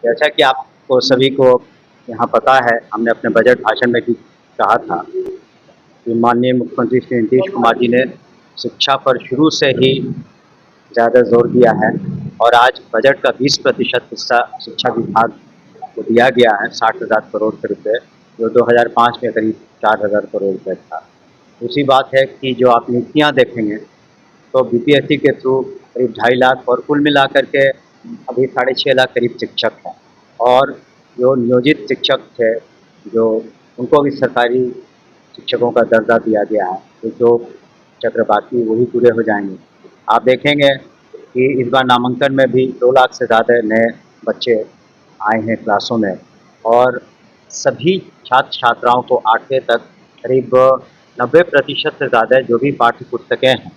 जैसा कि आपको सभी को यहाँ पता है, हमने अपने बजट भाषण में भी कहा था कि माननीय मुख्यमंत्री श्री नीतीश कुमार जी ने शिक्षा पर शुरू से ही ज़्यादा जोर दिया है और आज बजट का 20% हिस्सा शिक्षा विभाग को दिया गया है 60,000 करोड़ के रुपए, जो 2005 में करीब 4,000 करोड़ रुपए था। दूसरी बात है कि जो आप नीतियाँ देखेंगे तो बीपीएससी के थ्रू करीब 2.5 लाख और कुल मिलाकर के अभी 6.5 लाख करीब शिक्षक हैं और जो नियोजित शिक्षक थे जो उनको भी सरकारी शिक्षकों का दर्जा दिया गया है, तो जो चक्र बाकी वही पूरे हो जाएंगे। आप देखेंगे कि इस बार नामांकन में भी 2 लाख से ज़्यादा नए बच्चे आए हैं क्लासों में और सभी छात्र छात्राओं को 8वीं तक करीब 90% से ज़्यादा जो भी पाठ्य पुस्तकें हैं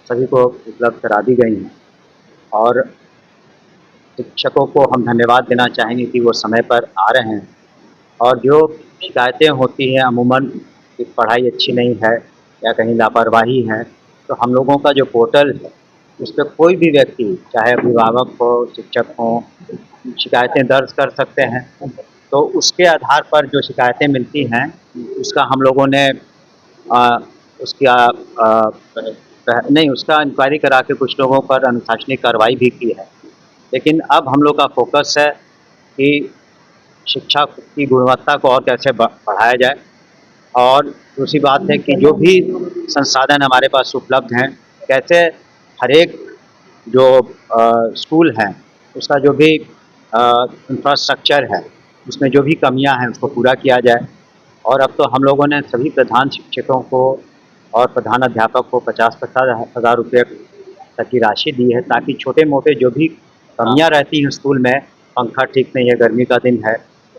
सभी को उपलब्ध करा दी गई हैं और शिक्षकों को हम धन्यवाद देना चाहेंगे कि वो समय पर आ रहे हैं और जो शिकायतें होती हैं अमूमन कि पढ़ाई अच्छी नहीं है या कहीं लापरवाही है, तो हम लोगों का जो पोर्टल है उस पर कोई भी व्यक्ति चाहे अभिभावक हो, शिक्षक हों, शिकायतें दर्ज कर सकते हैं। तो उसके आधार पर जो शिकायतें मिलती हैं उसका हम लोगों ने उसका नहीं उसका इंक्वायरी करा के कुछ लोगों पर अनुशासनिक कार्रवाई भी की है। लेकिन अब हम लोग का फोकस है कि शिक्षा की गुणवत्ता को और कैसे बढ़ाया जाए और दूसरी बात है कि जो भी संसाधन हमारे पास उपलब्ध हैं कैसे हर एक जो स्कूल हैं उसका जो भी इंफ्रास्ट्रक्चर है उसमें जो भी कमियां हैं उसको पूरा किया जाए। और अब तो हम लोगों ने सभी प्रधान शिक्षकों को और प्रधान अध्यापक को 50-50 हज़ार रुपये तक की राशि दी है ताकि छोटे मोटे जो भी कमियां रहती हैं स्कूल में, पंखा ठीक नहीं है, गर्मी का दिन है,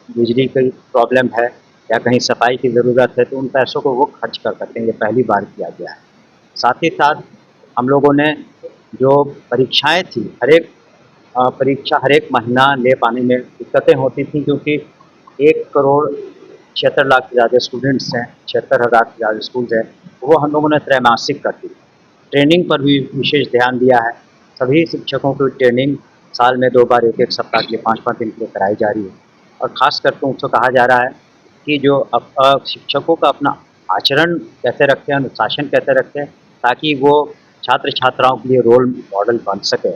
बिजली की प्रॉब्लम है या कहीं सफाई की ज़रूरत है, तो उन पैसों को वो खर्च कर सकते हैं। ये पहली बार किया गया है। साथ ही साथ हम लोगों ने जो परीक्षाएं थी परीक्षा हर एक महीना ले पाने में दिक्कतें होती थी क्योंकि 1,76,00,000 से ज़्यादा स्टूडेंट्स हैं, 76,000 से ज़्यादा स्कूल्स हैं, वो हम लोगों ने त्रैमासिक कर दी। ट्रेनिंग पर भी विशेष ध्यान दिया है। सभी शिक्षकों की ट्रेनिंग साल में 2 बार 1-1 सप्ताह के लिए 5-5 दिन के लिए कराई जा रही है और ख़ास करके उनसे कहा जा रहा है कि जो शिक्षकों का अपना आचरण कैसे रखें, अनुशासन कैसे रखें ताकि वो छात्र छात्राओं के लिए रोल मॉडल बन सके।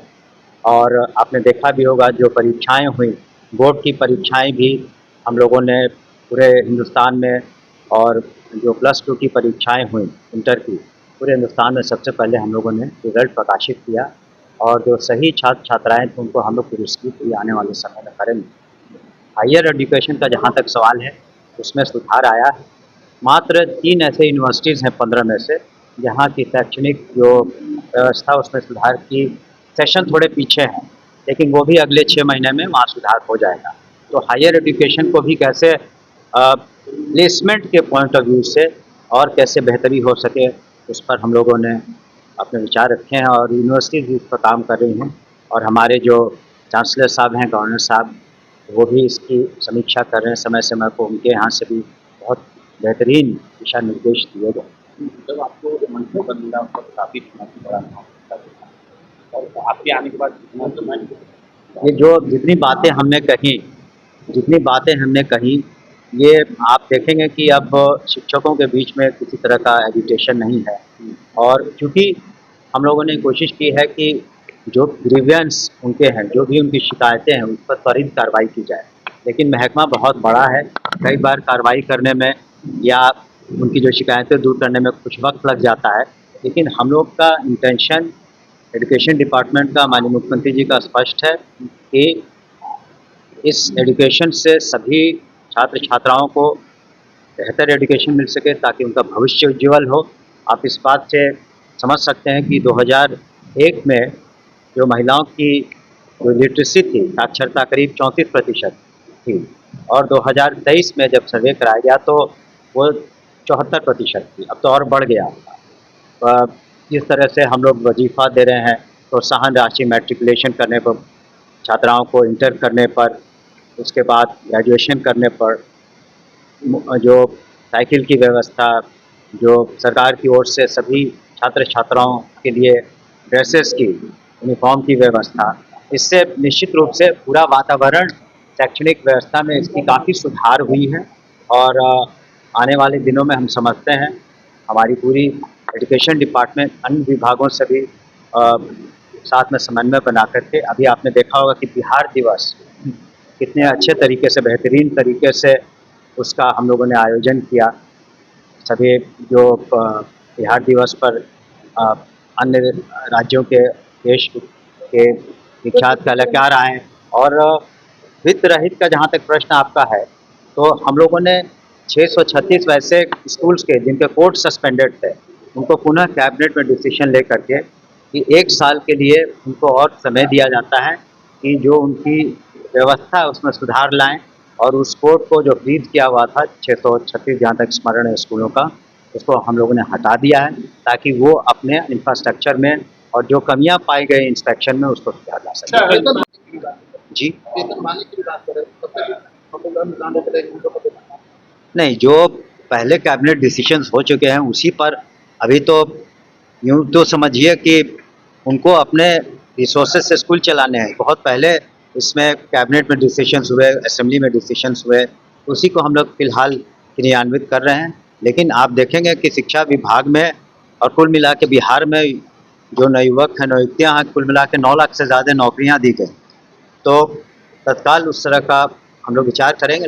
और आपने देखा भी होगा जो परीक्षाएं हुई, बोर्ड की परीक्षाएं भी हम लोगों ने पूरे हिंदुस्तान में और जो +2 की परीक्षाएं हुई इंटर की, पूरे हिंदुस्तान में सबसे पहले हम लोगों ने रिज़ल्ट प्रकाशित किया और जो सही छात्र छात्राएं थे उनको हम लोग पुरस्कृत भी आने वाले समय में करेंगे। हायर एजुकेशन का जहाँ तक सवाल है उसमें सुधार आया है। मात्र 3 ऐसे यूनिवर्सिटीज़ हैं 15 में से जहाँ की शैक्षणिक जो व्यवस्था उसमें सुधार की सेशन थोड़े पीछे हैं, लेकिन वो भी अगले 6 महीने में वहाँ सुधार हो जाएगा। तो हायर एजुकेशन को भी कैसे प्लेसमेंट के पॉइंट ऑफ व्यू से और कैसे बेहतरी हो सके उस पर हम लोगों ने अपने विचार रखे हैं और यूनिवर्सिटीज़ भी इस पर काम कर रही हैं और हमारे जो चांसलर साहब हैं, गवर्नर साहब, वो भी इसकी समीक्षा कर रहे हैं समय-समय को। उनके यहाँ से भी बहुत बेहतरीन दिशा निर्देश दिए गए। जब आपको मंत्री बन मिला उस वक्त काफ़ी चुनौती बड़ा था और आपके आने के बाद कितना समय ये जो जितनी बातें हमने कही ये आप देखेंगे कि अब शिक्षकों के बीच में किसी तरह का एजिटेशन नहीं है और क्योंकि हम लोगों ने कोशिश की है कि जो ग्रीवियंस उनके हैं, जो भी उनकी शिकायतें हैं उस पर त्वरित कार्रवाई की जाए। लेकिन महकमा बहुत बड़ा है, कई बार कार्रवाई करने में या उनकी जो शिकायतें दूर करने में कुछ वक्त लग जाता है, लेकिन हम लोग का इंटेंशन एजुकेशन डिपार्टमेंट का माननीय मुख्यमंत्री जी का स्पष्ट है कि इस एजुकेशन से सभी छात्र छात्राओं को बेहतर एजुकेशन मिल सके ताकि उनका भविष्य उज्ज्वल हो। आप इस बात से समझ सकते हैं कि 2001 में जो महिलाओं की जो लिटरेसी थी, साक्षरता करीब 34% थी और 2023 में जब सर्वे कराया गया तो वो 74% थी, अब तो और बढ़ गया। इस तरह से हम लोग वजीफ़ा दे रहे हैं, प्रोत्साहन राशि मैट्रिकुलेशन करने पर, छात्राओं को इंटर करने पर, उसके बाद ग्रेजुएशन करने पर, जो साइकिल की व्यवस्था, जो सरकार की ओर से सभी छात्र छात्राओं के लिए ड्रेसेस की, यूनिफ़ॉर्म की व्यवस्था, इससे निश्चित रूप से पूरा वातावरण शैक्षणिक व्यवस्था में इसकी काफ़ी सुधार हुई है और आने वाले दिनों में हम समझते हैं हमारी पूरी एजुकेशन डिपार्टमेंट अन्य विभागों से भी साथ में समन्वय बना करके, अभी आपने देखा होगा कि बिहार दिवस कितने अच्छे तरीके से, बेहतरीन तरीके से उसका हम लोगों ने आयोजन किया। सभी जो बिहार दिवस पर अन्य राज्यों के देश के विख्यात कलाकार आए और वित्त रहित का जहाँ तक प्रश्न आपका है, तो हम लोगों ने 636 वैसे स्कूल्स के जिनके कोर्स सस्पेंडेड थे, उनको पुनः कैबिनेट में डिसीजन ले करके कि 1 साल के लिए उनको और समय दिया जाता है कि जो उनकी व्यवस्था है उसमें सुधार लाएं और उस कोर्ट को जो फ्रीज किया हुआ था 636 जहाँ तक स्मरण है स्कूलों का, उसको हम लोगों ने हटा दिया है ताकि वो अपने इंफ्रास्ट्रक्चर में और जो कमियां पाई गई इंस्पेक्शन में उसको सुधार ला सकें। जी नहीं, जो पहले कैबिनेट डिसीजंस हो चुके हैं उसी पर अभी तो यूँ तो समझिए कि उनको अपने रिसोर्सेज से स्कूल चलाने हैं। बहुत पहले इसमें कैबिनेट में डिसीजंस हुए, असेंबली में डिसीजंस हुए, उसी को हम लोग फिलहाल क्रियान्वित कर रहे हैं। लेकिन आप देखेंगे कि शिक्षा विभाग में और कुल मिला के बिहार में जो नवयुवक हैं, नवयुवतियाँ हैं, कुल मिला के 9 लाख से ज़्यादा नौकरियाँ दी गई। तो तत्काल उस तरह का हम लोग विचार करेंगे।